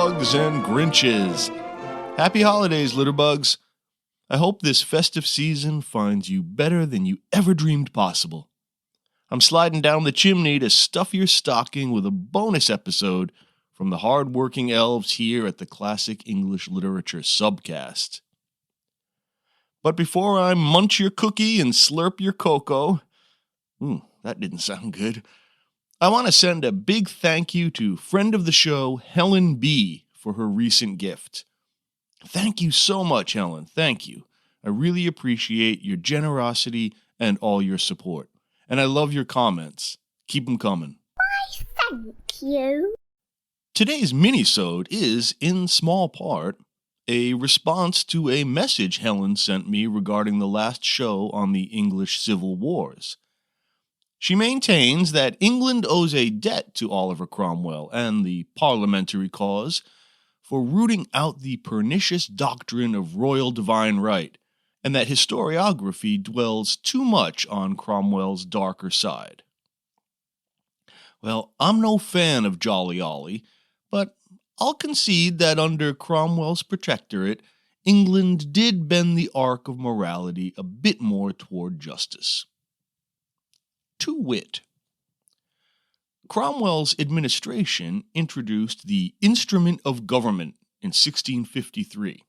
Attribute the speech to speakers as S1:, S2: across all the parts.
S1: Litterbugs and Grinches. Happy holidays, Litterbugs. I hope this festive season finds you better than you ever dreamed possible. I'm sliding down the chimney to stuff your stocking with a bonus episode from the hard-working elves here at the Classic English Literature Subcast. But before I munch your cookie and slurp your cocoa, that didn't sound good, I want to send a big thank you to friend of the show, Helen B., for her recent gift. Thank you so much, Helen. Thank you. I really appreciate your generosity and all your support. And I love your comments. Keep them coming.
S2: Why, thank you.
S1: Today's mini-sode is, in small part, a response to a message Helen sent me regarding the last show on the English Civil Wars. She maintains that England owes a debt to Oliver Cromwell and the parliamentary cause for rooting out the pernicious doctrine of royal divine right, and that historiography dwells too much on Cromwell's darker side. Well, I'm no fan of Jolly Ollie, but I'll concede that under Cromwell's protectorate, England did bend the arc of morality a bit more toward justice. To wit, Cromwell's administration introduced the Instrument of Government in 1653.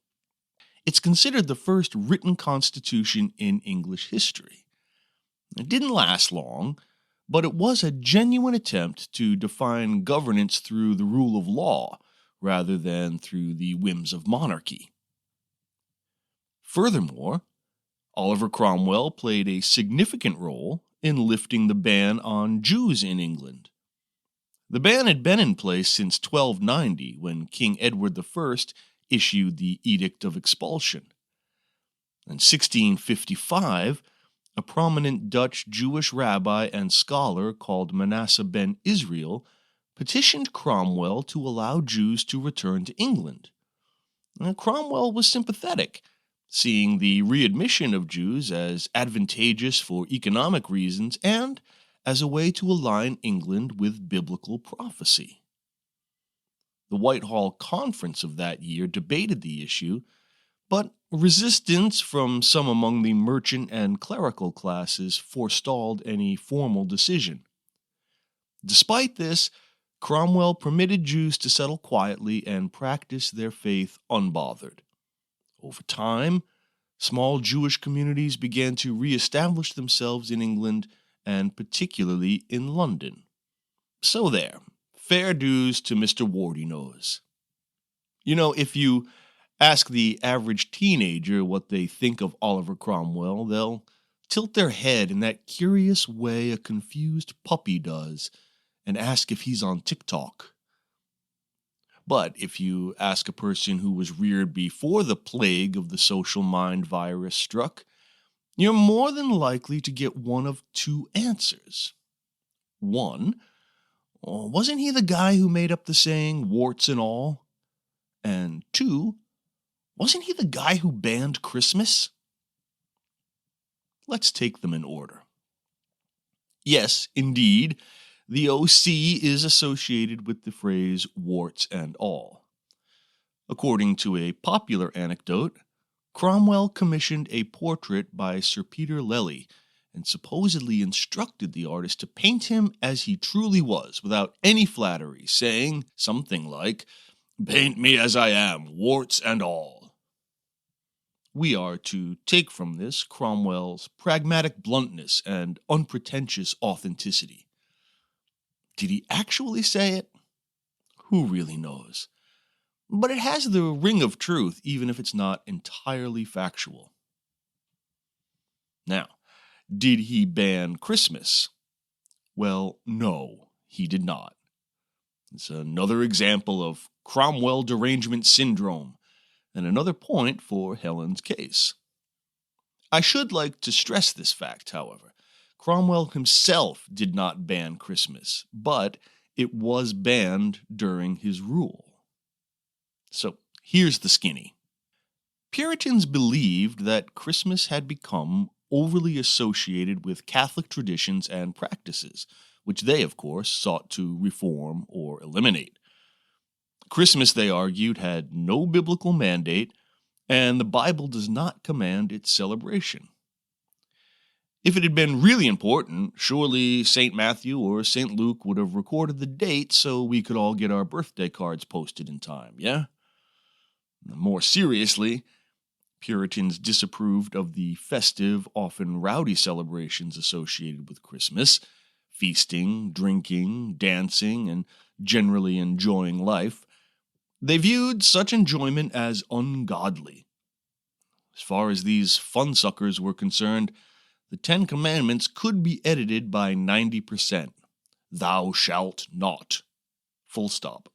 S1: It's considered the first written constitution in English history. It didn't last long, but it was a genuine attempt to define governance through the rule of law rather than through the whims of monarchy. Furthermore, Oliver Cromwell played a significant role in lifting the ban on Jews in England. The ban had been in place since 1290, when King Edward I issued the Edict of Expulsion. In 1655, a prominent Dutch Jewish rabbi and scholar called Manasseh ben Israel petitioned Cromwell to allow Jews to return to England. And Cromwell was sympathetic, seeing the readmission of Jews as advantageous for economic reasons and as a way to align England with biblical prophecy. The Whitehall Conference of that year debated the issue, but resistance from some among the merchant and clerical classes forestalled any formal decision. Despite this, Cromwell permitted Jews to settle quietly and practice their faith unbothered. Over time, small Jewish communities began to re-establish themselves in England and particularly in London. So there, fair dues to Mr. Wardy-Nose. You know, if you ask the average teenager what they think of Oliver Cromwell, they'll tilt their head in that curious way a confused puppy does and ask if he's on TikTok. But if you ask a person who was reared before the plague of the social mind virus struck, you're more than likely to get one of two answers. One, wasn't he the guy who made up the saying, warts and all? And two, wasn't he the guy who banned Christmas? Let's take them in order. Yes, indeed, the OC is associated with the phrase warts and all. According to a popular anecdote, Cromwell commissioned a portrait by Sir Peter Lely and supposedly instructed the artist to paint him as he truly was, without any flattery, saying something like, "Paint me as I am, warts and all." We are to take from this Cromwell's pragmatic bluntness and unpretentious authenticity. Did he actually say it? Who really knows? But it has the ring of truth, even if it's not entirely factual. Now, did he ban Christmas? Well, no, he did not. It's another example of Cromwell derangement syndrome, and another point for Helen's case. I should like to stress this fact, however. Cromwell himself did not ban Christmas, but it was banned during his rule. So here's the skinny. Puritans believed that Christmas had become overly associated with Catholic traditions and practices, which they, of course, sought to reform or eliminate. Christmas, they argued, had no biblical mandate, and the Bible does not command its celebration. If it had been really important, surely St. Matthew or St. Luke would have recorded the date so we could all get our birthday cards posted in time, yeah? More seriously, Puritans disapproved of the festive, often rowdy celebrations associated with Christmas, feasting, drinking, dancing, and generally enjoying life. They viewed such enjoyment as ungodly. As far as these fun-suckers were concerned, the Ten Commandments could be edited by 90%. Thou shalt not. Full stop.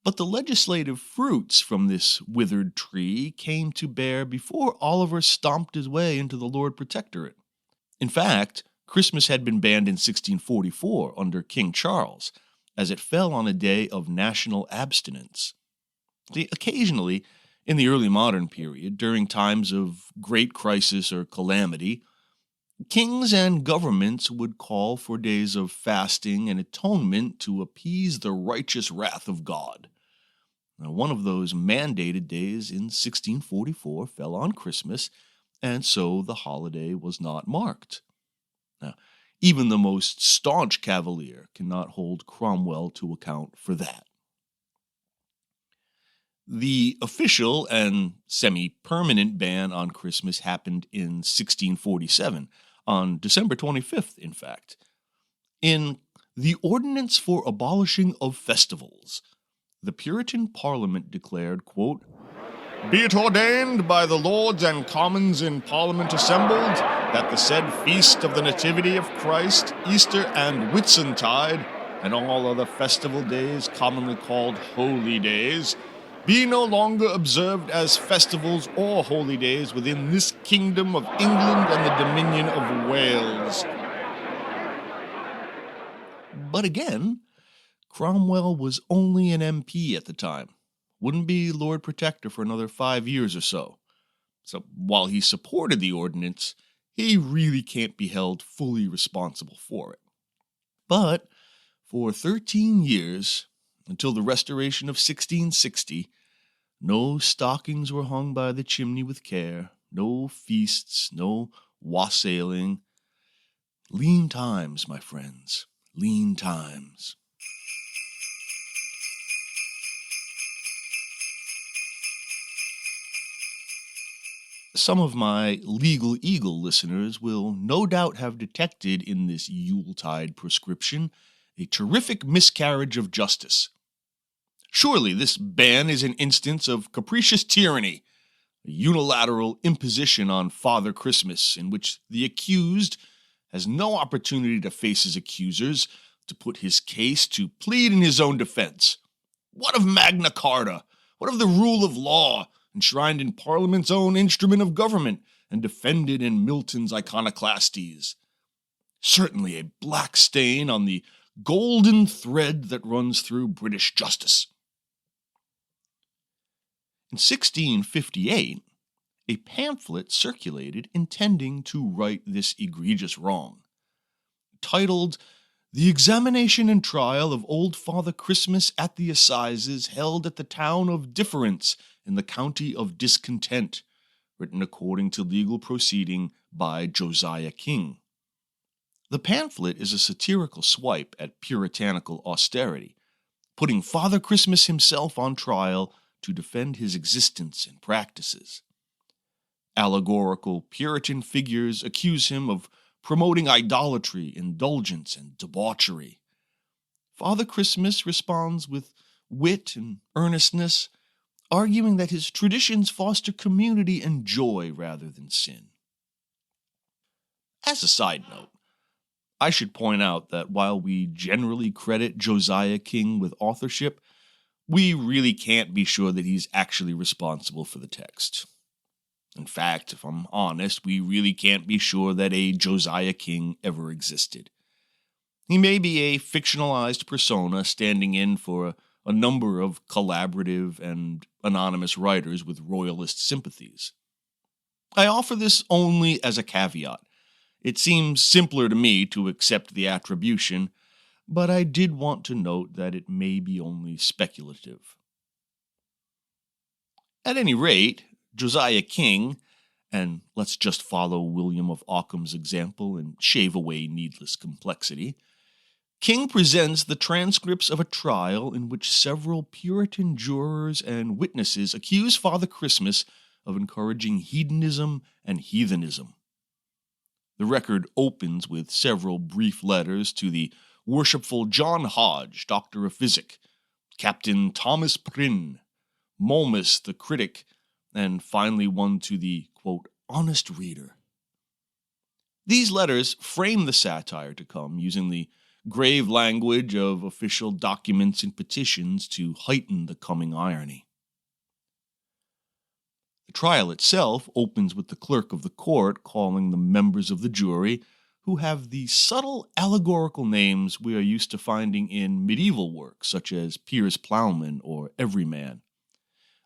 S1: But the legislative fruits from this withered tree came to bear before Oliver stomped his way into the Lord Protectorate. In fact, Christmas had been banned in 1644 under King Charles, as it fell on a day of national abstinence. Occasionally, in the early modern period, during times of great crisis or calamity, kings and governments would call for days of fasting and atonement to appease the righteous wrath of God. Now, one of those mandated days in 1644 fell on Christmas, and so the holiday was not marked. Now, even the most staunch cavalier cannot hold Cromwell to account for that. The official and semi-permanent ban on Christmas happened in 1647, on December 25th, in fact. In the Ordinance for Abolishing of Festivals, the Puritan Parliament declared, quote, "Be it ordained by the Lords and Commons in Parliament assembled, that the said feast of the Nativity of Christ, Easter and Whitsuntide, and all other festival days commonly called holy days, be no longer observed as festivals or holy days within this kingdom of England and the Dominion of Wales." But again, Cromwell was only an MP at the time. Wouldn't be Lord Protector for another 5 years or so. So while he supported the ordinance, he really can't be held fully responsible for it. But for 13 years, until the Restoration of 1660, no stockings were hung by the chimney with care, no feasts, no wassailing. Lean times, my friends, lean times. Some of my Legal Eagle listeners will no doubt have detected in this Yuletide prescription a terrific miscarriage of justice. Surely this ban is an instance of capricious tyranny, a unilateral imposition on Father Christmas in which the accused has no opportunity to face his accusers, to put his case, to plead in his own defense. What of Magna Carta? What of the rule of law, enshrined in Parliament's own instrument of government and defended in Milton's Iconoclastes? Certainly a black stain on the golden thread that runs through British justice. In 1658, a pamphlet circulated intending to right this egregious wrong. Titled, "The Examination and Trial of Old Father Christmas at the Assizes held at the town of Difference in the county of Discontent," written according to legal proceeding by Josiah King. The pamphlet is a satirical swipe at puritanical austerity, putting Father Christmas himself on trial to defend his existence and practices. Allegorical Puritan figures accuse him of promoting idolatry, indulgence, and debauchery. Father Christmas responds with wit and earnestness, arguing that his traditions foster community and joy rather than sin. As a side note, I should point out that while we generally credit Josiah King with authorship, we really can't be sure that he's actually responsible for the text. In fact, if I'm honest, we really can't be sure that a Josiah King ever existed. He may be a fictionalized persona standing in for a number of collaborative and anonymous writers with royalist sympathies. I offer this only as a caveat. It seems simpler to me to accept the attribution, but I did want to note that it may be only speculative. At any rate, Josiah King, and let's just follow William of Ockham's example and shave away needless complexity, King presents the transcripts of a trial in which several Puritan jurors and witnesses accuse Father Christmas of encouraging hedonism and heathenism. The record opens with several brief letters to the worshipful John Hodge, Doctor of Physic, Captain Thomas Prynne, Momus the critic, and finally one to the, quote, honest reader. These letters frame the satire to come using the grave language of official documents and petitions to heighten the coming irony. The trial itself opens with the clerk of the court calling the members of the jury, who have the subtle allegorical names we are used to finding in medieval works such as Piers Plowman or Everyman.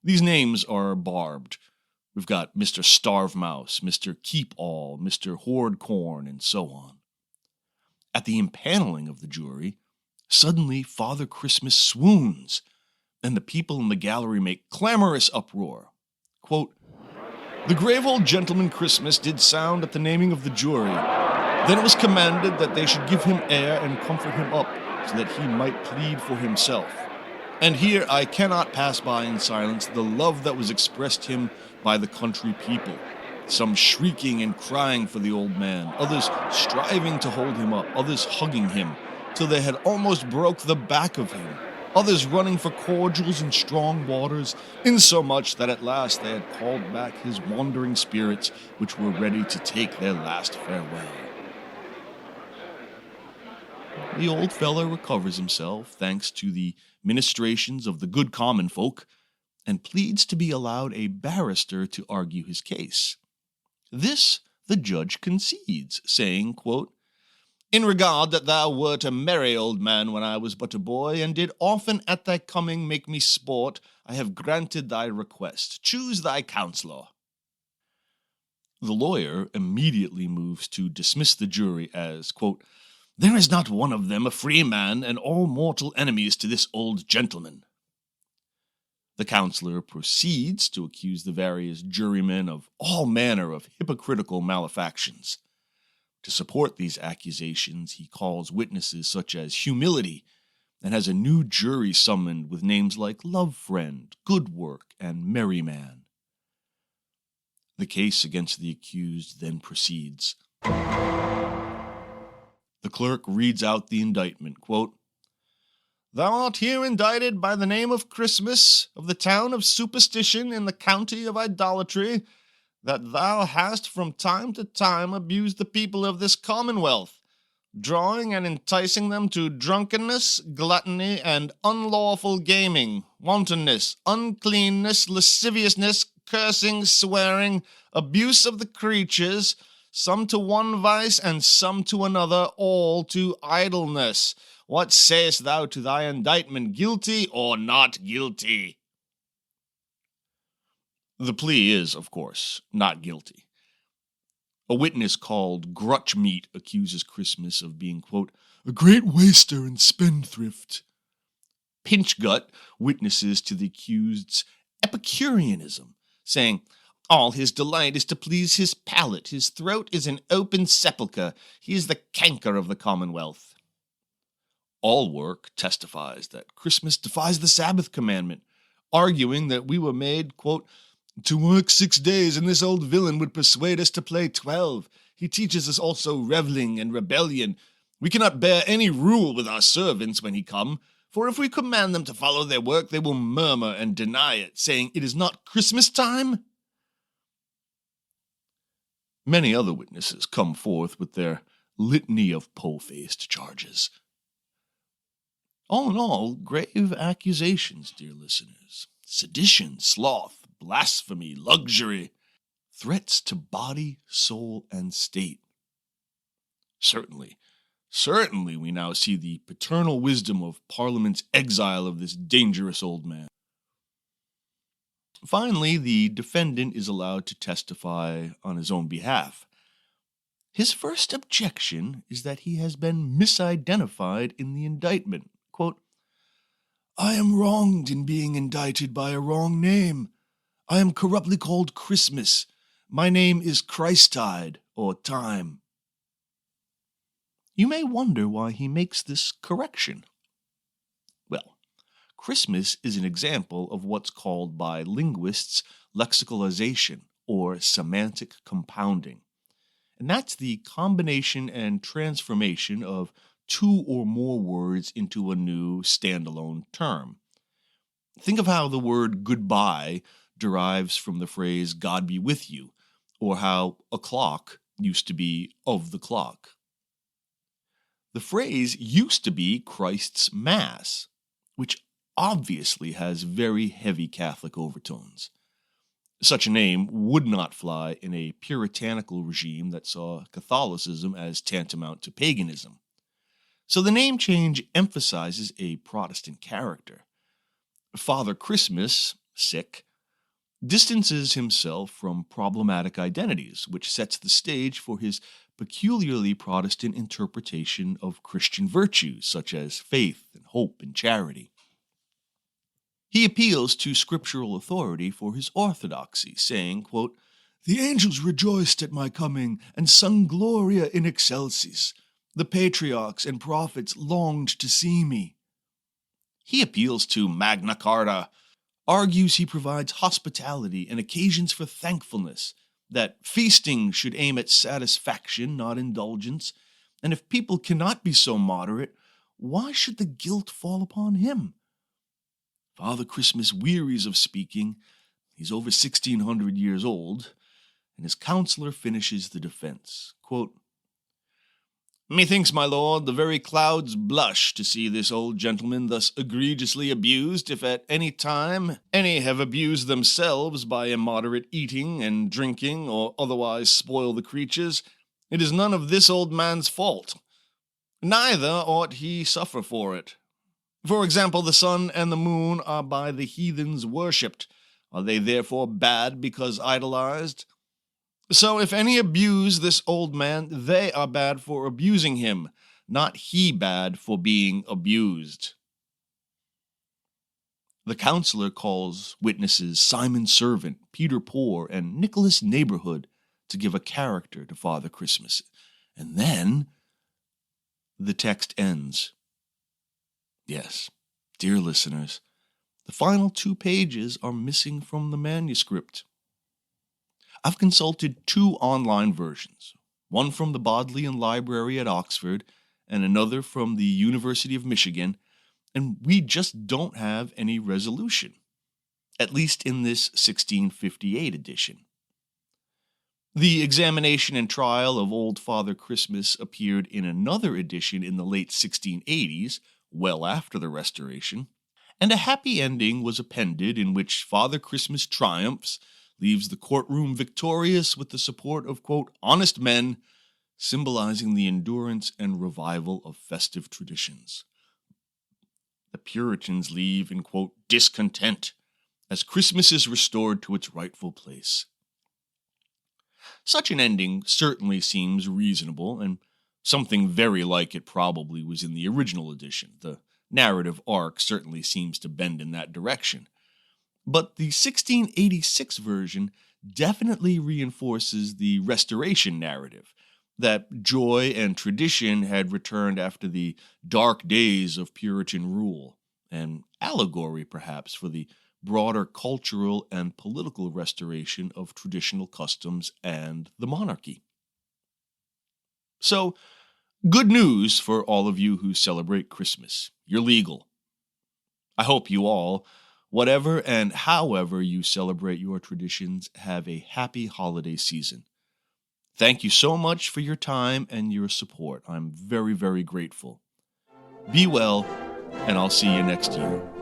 S1: These names are barbed. We've got Mr. Starvemouse, Mr. Keep-All, Mr. Hoard Corn, and so on. At the impaneling of the jury, suddenly Father Christmas swoons, and the people in the gallery make clamorous uproar. Quote, "The grave old gentleman Christmas did sound at the naming of the jury. Then it was commanded that they should give him air and comfort him up, so that he might plead for himself. And here I cannot pass by in silence the love that was expressed him by the country people, some shrieking and crying for the old man, others striving to hold him up, others hugging him, till they had almost broke the back of him, others running for cordials and strong waters, insomuch that at last they had called back his wandering spirits, which were ready to take their last farewell." The old fellow recovers himself, thanks to the ministrations of the good common folk, and pleads to be allowed a barrister to argue his case. This the judge concedes, saying, quote, "In regard that thou wert a merry old man when I was but a boy, and did often at thy coming make me sport, I have granted thy request. Choose thy counsellor." The lawyer immediately moves to dismiss the jury as, quote, "There is not one of them a free man, and all mortal enemies to this old gentleman." The counselor proceeds to accuse the various jurymen of all manner of hypocritical malefactions. To support these accusations, he calls witnesses such as Humility, and has a new jury summoned with names like Love Friend, Good Work, and Merry Man. The case against the accused then proceeds. The clerk reads out the indictment, quote, "Thou art here indicted by the name of Christmas, of the town of Superstition in the county of Idolatry, that thou hast from time to time abused the people of this commonwealth, drawing and enticing them to drunkenness, gluttony, and unlawful gaming, wantonness, uncleanness, lasciviousness, cursing, swearing, abuse of the creatures, some to one vice and some to another, all to idleness. What sayest thou to thy indictment, guilty or not guilty?" The plea is, of course, not guilty. A witness called Grutchmeat accuses Christmas of being, quote, "a great waster and spendthrift." Pinchgut witnesses to the accused's Epicureanism, saying, "All his delight is to please his palate. His throat is an open sepulchre. He is the canker of the commonwealth." Allwork testifies that Christmas defies the Sabbath commandment, arguing that we were made, quote, "to work 6 days, and this old villain would persuade us to play 12. He teaches us also reveling and rebellion. We cannot bear any rule with our servants when he come, for if we command them to follow their work, they will murmur and deny it, saying it is not Christmas time." Many other witnesses come forth with their litany of po-faced charges. All in all, grave accusations, dear listeners. Sedition, sloth, blasphemy, luxury, threats to body, soul, and state. Certainly, we now see the paternal wisdom of Parliament's exile of this dangerous old man. Finally, the defendant is allowed to testify on his own behalf. His first objection is that he has been misidentified in the indictment. Quote, "I am wronged in being indicted by a wrong name. I am corruptly called Christmas. My name is Christide, or Time." You may wonder why he makes this correction. Well, Christmas is an example of what's called by linguists lexicalization, or semantic compounding. And that's the combination and transformation of two or more words into a new standalone term. Think of how the word goodbye derives from the phrase God be with you, or how o'clock used to be of the clock. The phrase used to be Christ's Mass, which obviously has very heavy Catholic overtones. Such a name would not fly in a puritanical regime that saw Catholicism as tantamount to paganism. So the name change emphasizes a Protestant character. Father Christmas, sick, distances himself from problematic identities, which sets the stage for his peculiarly Protestant interpretation of Christian virtues such as faith and hope and charity. He appeals to scriptural authority for his orthodoxy, saying, quote, "The angels rejoiced at my coming and sung Gloria in excelsis. The patriarchs and prophets longed to see me." He appeals to Magna Carta, argues he provides hospitality and occasions for thankfulness, that feasting should aim at satisfaction, not indulgence, and if people cannot be so moderate, why should the guilt fall upon him? Father Christmas wearies of speaking. He's over 1,600 years old, and his counselor finishes the defense. Quote, "Methinks, my lord, the very clouds blush to see this old gentleman thus egregiously abused, if at any time any have abused themselves by immoderate eating and drinking, or otherwise spoil the creatures, it is none of this old man's fault. Neither ought he suffer for it. For example, the sun and the moon are by the heathens worshipped. Are they therefore bad because idolized? So if any abuse this old man, they are bad for abusing him, not he bad for being abused." The counselor calls witnesses Simon Servant, Peter Poor, and Nicholas Neighborhood to give a character to Father Christmas. And then the text ends. Yes, dear listeners, the final 2 pages are missing from the manuscript. I've consulted 2 online versions, one from the Bodleian Library at Oxford and another from the University of Michigan, and we just don't have any resolution, at least in this 1658 edition. The examination and trial of Old Father Christmas appeared in another edition in the late 1680s, well after the Restoration, and a happy ending was appended in which Father Christmas triumphs, leaves the courtroom victorious with the support of, quote, "honest men," symbolizing the endurance and revival of festive traditions. The Puritans leave in, quote, "discontent," as Christmas is restored to its rightful place. Such an ending certainly seems reasonable, and something very like it probably was in the original edition. The narrative arc certainly seems to bend in that direction. But the 1686 version definitely reinforces the Restoration narrative, that joy and tradition had returned after the dark days of Puritan rule, an allegory perhaps for the broader cultural and political restoration of traditional customs and the monarchy. So, good news for all of you who celebrate Christmas. You're legal. I hope you all, whatever and however you celebrate your traditions, have a happy holiday season. Thank you so much for your time and your support. I'm very, very grateful. Be well, and I'll see you next year.